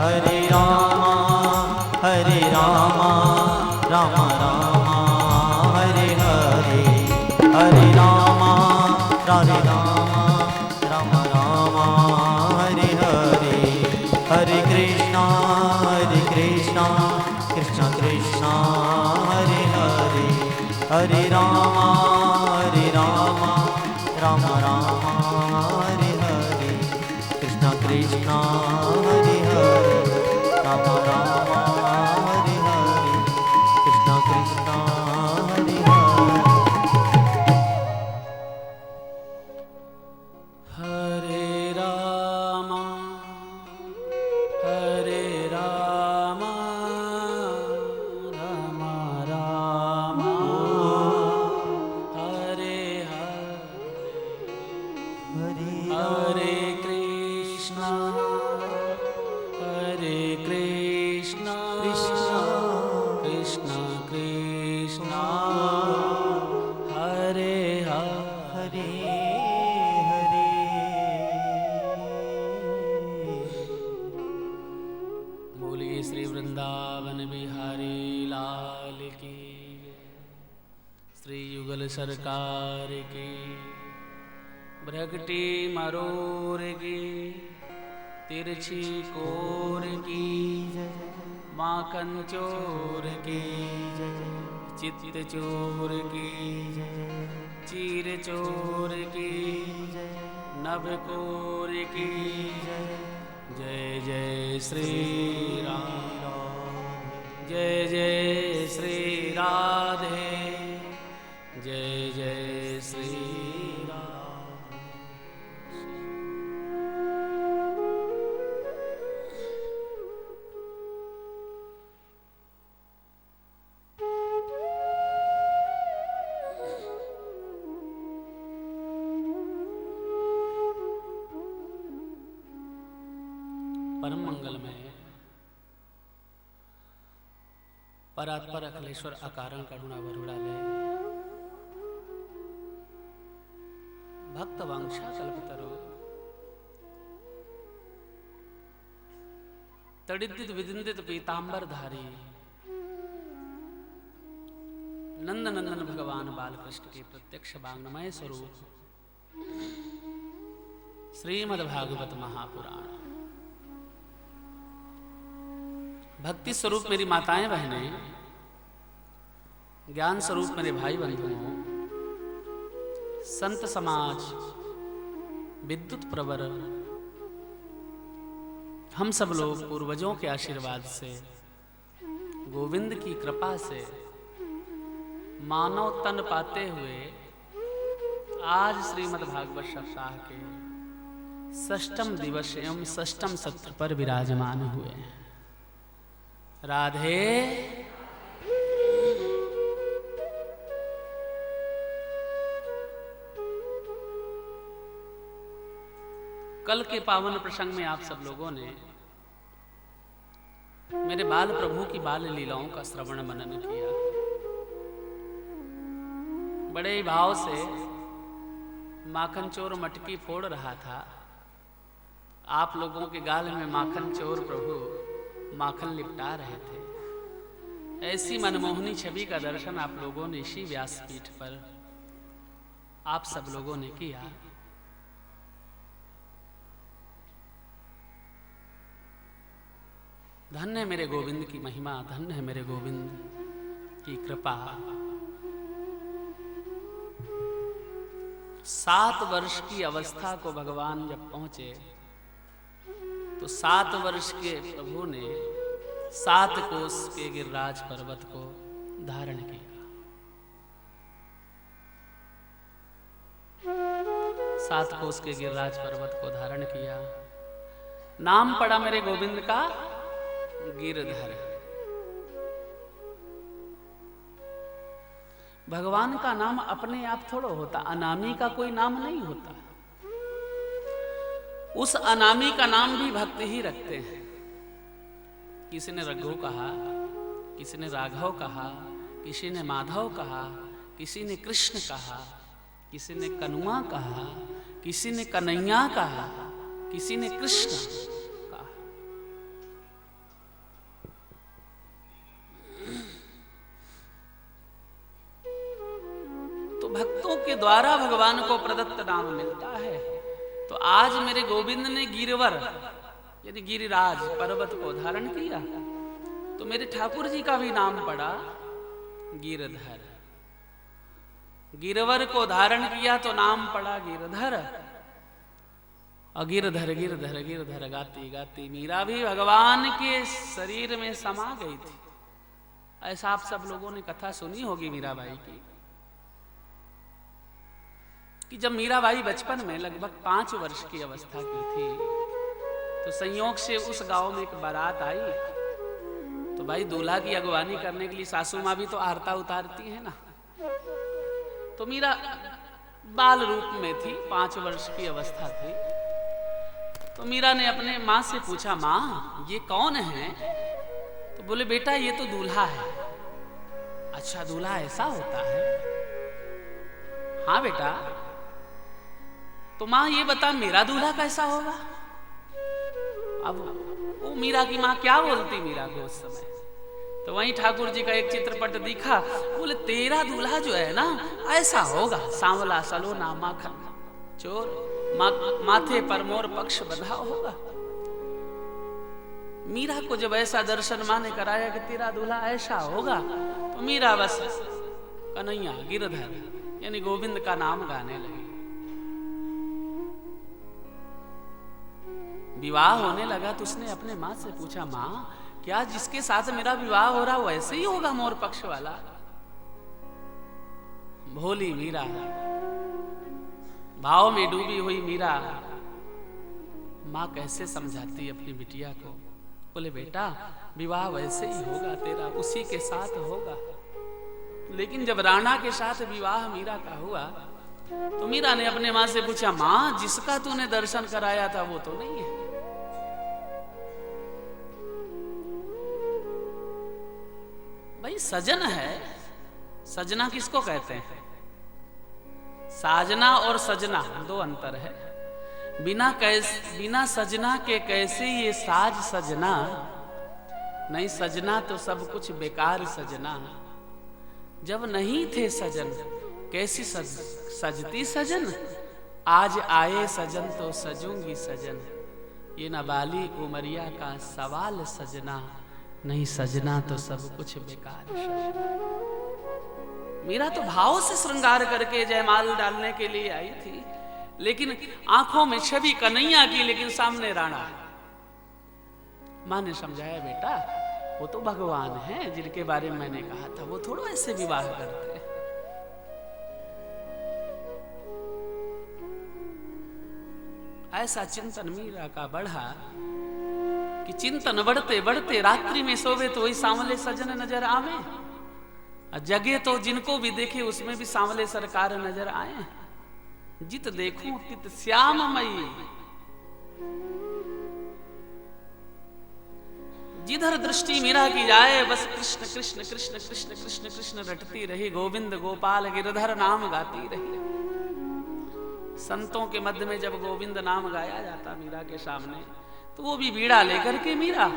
हरे रामा राम राम हरे हरे, हरे रामा राम राम हरे हरे, हरे कृष्णा कृष्ण कृष्ण हरे हरे, हरे रामा राम राम हरे हरे, कृष्ण कृष्ण हरे हरे, राम राम हरे हरे, कृष्ण कृष्ण हरे हरे। हरे रामा हरे रामा राम राम हरे हरे, हरे कृष्णा कृष्ण कृष्ण हरे हरे। बोलिए श्री वृंदावन बिहारी लाल की, श्री युगल सरकार की, भ्रगटी मरोर की, तिरछी कोर की, माखन चोर की, चित्त चोर की, चीर चोर की, नभ कोर की, जय जय श्री राम, जय जय श्री राधे, जय जय श्री राम। परम मंगल में परात्पर अखिलेश्वर अकारण करुणा वरुणालय भक्त वांछा कल्पतरु तडिदित विदिंदित पीतांबर धारी नंद नंदन भगवान बालकृष्ण के प्रत्यक्ष वांग्मय स्वरूप श्रीमद्भागवत महापुराण, भक्ति स्वरूप मेरी माताएं बहनें, ज्ञान स्वरूप मेरे भाई बंधुओं, संत समाज, विद्युत प्रवर, हम सब लोग पूर्वजों के आशीर्वाद से, गोविंद की कृपा से मानव तन पाते हुए आज श्रीमद् भागवत सप्ताह के षष्ठम दिवस एवं षष्ठम सत्र पर विराजमान हुए हैं। राधे कल के पावन प्रसंग में आप सब लोगों ने मेरे बाल प्रभु की बाल लीलाओं का श्रवण मनन किया। बड़े ही भाव से माखन चोर मटकी फोड़ रहा था। आप लोगों के गाल में माखन चोर प्रभु माखन लिपटा रहे थे। ऐसी मनमोहनी छवि का दर्शन आप लोगों ने इसी व्यासपीठ पर आप सब लोगों ने किया। धन्य है मेरे गोविंद की महिमा, धन्य है मेरे गोविंद की कृपा। 7 वर्ष की अवस्था को भगवान जब पहुंचे तो 7 वर्ष के प्रभु ने 7 कोस के गिरिराज पर्वत को धारण किया। 7 कोस के गिरिराज पर्वत को धारण किया। नाम पड़ा मेरे गोविंद का गिरधर। भगवान का नाम अपने आप थोड़ा होता, अनामी का कोई नाम नहीं होता। उस अनामी का नाम भी भक्त ही रखते हैं। किसी ने रघु कहा, किसी ने राघव कहा, किसी ने माधव कहा, किसी ने कृष्ण कहा, किसी ने कनुआ कहा, किसी ने कन्हैया कहा, किसी ने कृष्ण कहा। भक्तों के द्वारा भगवान को प्रदत्त नाम मिलता है। तो आज मेरे गोविंद ने गिरवर यानी गिरिराज पर्वत को धारण किया, तो मेरे ठाकुर जी का भी नाम पड़ा गिरधर। गिरवर को धारण किया तो नाम पड़ा गिरधर। और गिरधर गिरधर गिरधर गाती गाती मीरा भी भगवान के शरीर में समा गई थी। ऐसा आप सब लोगों ने कथा सुनी होगी मीराबाई की, कि जब मीराबाई बचपन में लगभग 5 वर्ष की अवस्था की थी, तो संयोग से उस गांव में एक बारात आई। तो भाई दूल्हा की अगवानी करने के लिए सासू माँ भी तो आरता उतारती है ना। तो मीरा बाल रूप में थी, 5 वर्ष की अवस्था थी। तो मीरा ने अपने माँ से पूछा, माँ ये कौन है? तो बोले बेटा ये तो दूल्हा है। अच्छा दूल्हा ऐसा होता है? हाँ बेटा। तो माँ ये बता मेरा दूल्हा कैसा होगा? अब वो मीरा की माँ क्या बोलती मीरा को उस समय। तो वहीं ठाकुर जी का एक चित्रपट दिखा। बोले तेरा दूल्हा जो है ना ऐसा होगा, सांवला सलोना माखन चोर, माथे पर मोर पक्ष बंधा होगा। मीरा को जब ऐसा दर्शन माँ ने कराया कि तेरा दूल्हा ऐसा होगा, तो मीरा बस कन्हैया गिरधर यानी गोविंद का नाम गाने लगी। विवाह होने लगा तो उसने अपने माँ से पूछा, माँ क्या जिसके साथ मेरा विवाह हो रहा वैसे ही होगा मोर पक्ष वाला? भोली मीरा, भाव में डूबी हुई मीरा, माँ कैसे समझाती अपनी बिटिया को। बोले बेटा विवाह वैसे ही होगा तेरा, उसी के साथ होगा। लेकिन जब राणा के साथ विवाह मीरा का हुआ, तो मीरा ने अपने माँ से पूछा, माँ जिसका तूने दर्शन कराया था वो तो नहीं है? भाई सजन है, सजना किसको कहते हैं? साजना और सजना दो अंतर है। बिना सजना के कैसे ये साज सजना, नहीं सजना तो सब कुछ बेकार सजना। जब नहीं थे सजन कैसी सजती सजन, आज आए सजन तो सजूंगी सजन। ये नाबाली उमरिया का सवाल सजना, नहीं सजना तो सब कुछ बेकार सजना। मीरा तो भाव से श्रृंगार करके जयमाल डालने के लिए आई थी, लेकिन आंखों में छवि कन्हैया की, लेकिन सामने राणा। मां ने समझाया, बेटा वो तो भगवान हैं जिनके बारे में मैंने कहा था, वो थोड़ा ऐसे विवाह करते हैं। ऐसा चिंतन मीरा का बढ़ा कि चिंतन बढ़ते बढ़ते रात्रि में सोवे तो वही सांवले सजन नजर आवे, जगे तो जिनको भी देखे उसमें भी सांवले सरकार नजर आए। जित देखूं तित श्याममयी, जिधर दृष्टि मीरा की जाए बस कृष्ण कृष्ण कृष्ण कृष्ण कृष्ण कृष्ण रटती रही, गोविंद गोपाल गिरधर नाम गाती रही। संतों के मध्य में जब गोविंद नाम गाया जाता मीरा के सामने, तो वो भी बीड़ा लेकर के मीरा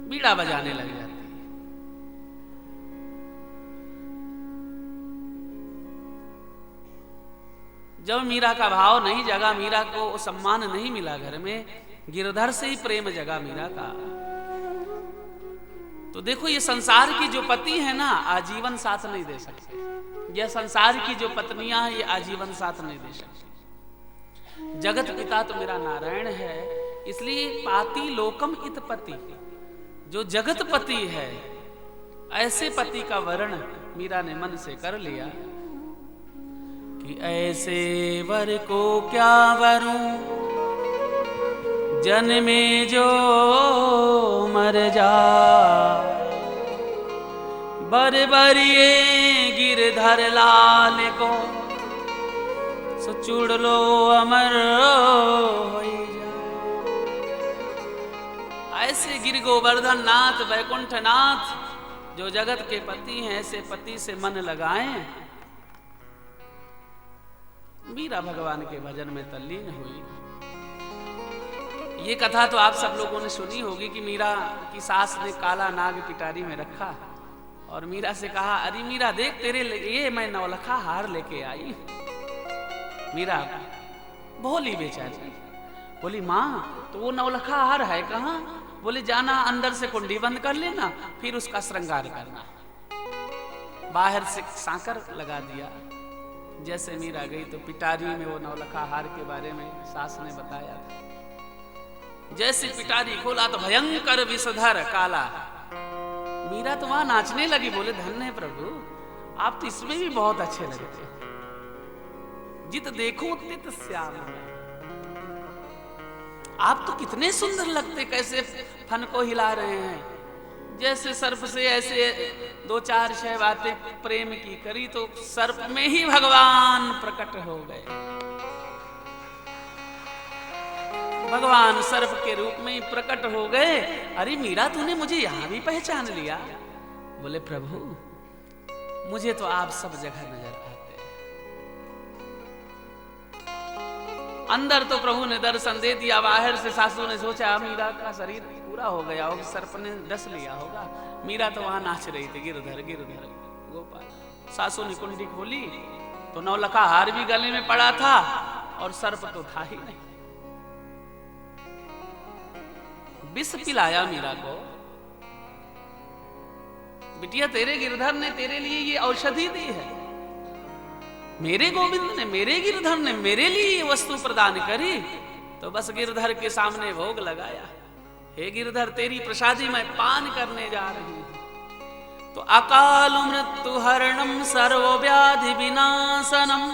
बीड़ा बजाने लग जाती। जब मीरा का भाव नहीं जगा, मीरा को सम्मान नहीं मिला घर में, गिरधर से ही प्रेम जगा मीरा का। तो देखो ये संसार की जो पति है ना आजीवन साथ नहीं दे सकते, यह संसार की जो पत्नियां हैं ये आजीवन साथ नहीं दे सकती। जगत पिता तो मेरा नारायण है, इसलिए पाति लोकम इत पति, जो जगत पति है ऐसे पति का वर्ण मीरा ने मन से कर लिया कि ऐसे वर को क्या वरूं, जन्मे जो मर जा, बर बरिए गिरधर लाल को, सो चूड़ लो अमर होई जाए। ऐसे गिर गोवर्धन नाथ वैकुंठ नाथ जो जगत के पति हैं, ऐसे पति से मन लगाएं। मीरा भगवान के भजन में तल्लीन हुई। ये कथा तो आप सब लोगों ने सुनी होगी कि मीरा की सास ने काला नाग पिटारी में रखा और मीरा से कहा, अरे मीरा देख तेरे लिए मैं नौलखा हार लेके आई। मीरा भोली बेचारी बोली, माँ तो वो नौलखा हार है कहाँ? बोले जाना अंदर से कुंडी बंद कर लेना, फिर उसका श्रृंगार करना। बाहर से सांकर लगा दिया। जैसे मीरा गई तो पिटारी में वो नौलखा हार के बारे में सास ने बताया था। जैसे पिटारी खोला तो भयंकर विषधर काला। मीरा तो वहां नाचने लगी। बोले, धन्य प्रभु, आप तो इसमें भी बहुत अच्छे लगते हो। जित देखो तित श्याम। आप तो कितने सुंदर लगते, कैसे फन को हिला रहे हैं। जैसे सर्प से ऐसे दो चार छह बातें प्रेम की करी तो सर्प में ही भगवान प्रकट हो गए। भगवान सर्प के रूप में ही प्रकट हो गए। अरे मीरा, तूने मुझे यहां भी पहचान लिया? बोले, प्रभु मुझे तो आप सब जगह नजर आते हैं। अंदर तो प्रभु ने दर्शन दे दिया, बाहर से सासू ने सोचा मीरा का शरीर पूरा हो गया होगा, सर्प ने डस लिया होगा। मीरा तो वहां नाच रही थी, गिरधर गिरधर गोपाल। सासू ने कुंडी खोली तो नौलखा हार भी गले में पड़ा था और सर्प तो था ही नहीं। विष पिलाया मीरा को। बिटिया, तेरे गिरधर ने तेरे लिए ये औषधि दी है। मेरे गोविंद ने, मेरे गिरधर ने मेरे लिए ये वस्तु प्रदान करी, तो बस गिरधर के सामने भोग लगाया। हे गिरधर, तेरी प्रसादी मैं पान करने जा रही हूं। तो अकाल मृत्यु हरणम सर्वव्याधि विनाशनम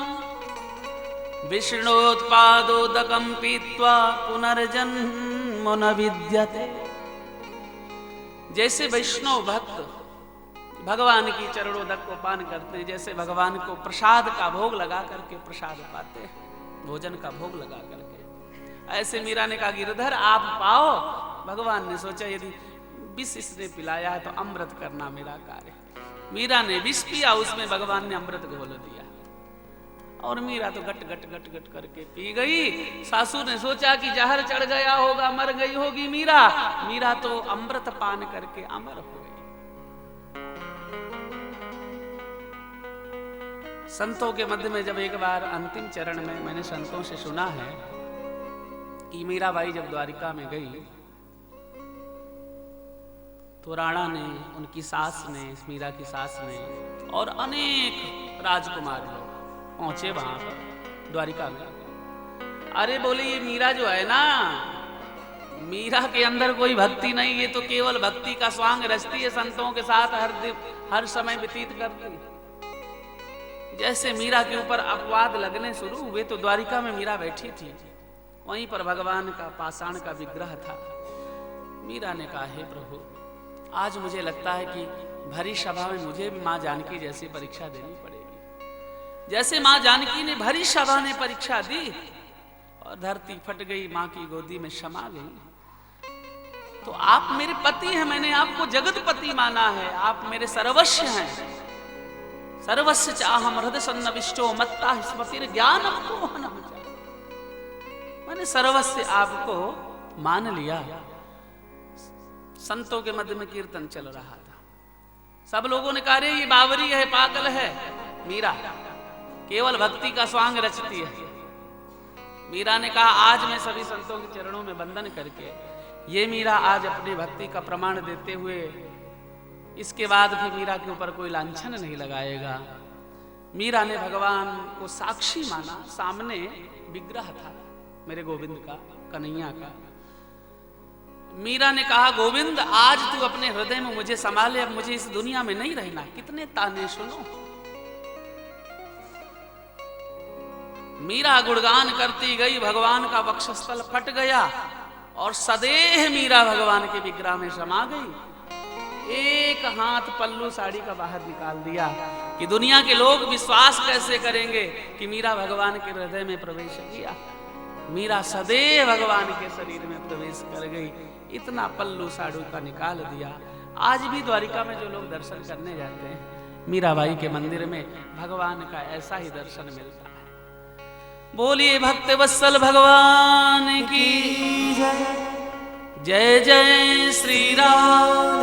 विष्णोत्पादोदकम पीत्वा पुनर्जन्म न विद्यते। जैसे वैष्णव भक्त भगवान की चरणोदक को पान करते हैं, जैसे भगवान को प्रसाद का भोग लगा करके प्रसाद पाते हैं, भोजन का भोग लगा करके, ऐसे मीरा ने कहा, गिरधर आप पाओ। भगवान ने सोचा यदि विष इसने पिलाया है तो अमृत करना मेरा कार्य। मीरा ने विष पिया, उसमें भगवान ने अमृत घोल दिया और मीरा तो गट गट गट गट करके पी गई। सासू ने सोचा कि जहर चढ़ गया होगा, मर गई होगी मीरा। मीरा तो अमृत पान करके अमर हो गई। संतों के मध्य में जब एक बार अंतिम चरण में मैंने संतों से सुना है कि मीराबाई जब द्वारिका में गई तो राणा ने, उनकी सास ने, मीरा की सास ने और अनेक राजकुमार लोग पहुंचे वहां पर द्वारिका में। अरे बोले, ये मीरा जो है ना, मीरा के अंदर कोई भक्ति नहीं, ये तो केवल भक्ति का स्वांग रचती है, संतों के साथ हर समय व्यतीत करती। जैसे मीरा के ऊपर अपवाद लगने शुरू हुए तो द्वारिका में मीरा बैठी थी, वहीं पर भगवान का पाषाण का विग्रह था। मीरा ने कहा, हे प्रभु, आज मुझे लगता है कि भरी सभा में मुझे भी माँ जानकी जैसी परीक्षा देनी पड़ेगी। जैसे माँ जानकी ने भरी सभा में परीक्षा दी और धरती फट गई, माँ की गोदी में समा गई। तो आप मेरे पति हैं, मैंने आपको जगतपति माना है, आप मेरे सर्वस्व हैं। सर्वस्व चाहम हृदय सन्नविष्टो मत्ता स्मृति ज्ञानम को हनम। मैंने सर्वस्व आपको मान लिया। संतों के मध्य में कीर्तन चल रहा था। सब लोगों ने कहा, रे ये बावरी है, पागल है, मीरा केवल भक्ति का स्वांग रचती है। मीरा ने कहा, आज मैं सभी संतों के चरणों में वंदन करके ये मीरा आज अपनी भक्ति का प्रमाण देते हुए इसके बाद भी मीरा के ऊपर कोई लांछन नहीं लगाएगा। मीरा ने भगवान को साक्षी माना, सामने विग्रह था मेरे गोविंद का, कन्हैया का। मीरा ने कहा, गोविंद आज तू अपने हृदय में मुझे संभाले, अब मुझे इस दुनिया में नहीं रहना। कितने ताने सुनो। मीरा गुणगान करती गई, भगवान का वक्षस्थल फट गया और सदेह मीरा भगवान के विग्रह में समा गई। एक हाथ पल्लू साड़ी का बाहर निकाल दिया कि दुनिया के लोग विश्वास कैसे करेंगे कि मीरा भगवान के हृदय में प्रवेश किया। मीरा सदैव भगवान के शरीर में प्रवेश कर गई। इतना पल्लू साड़ू का निकाल दिया। आज भी द्वारिका में जो लोग दर्शन करने जाते हैं, मीराबाई के मंदिर में भगवान का ऐसा ही दर्शन मिलता है। बोलिए भक्त वत्सल भगवान की जय। जय जय श्री राम।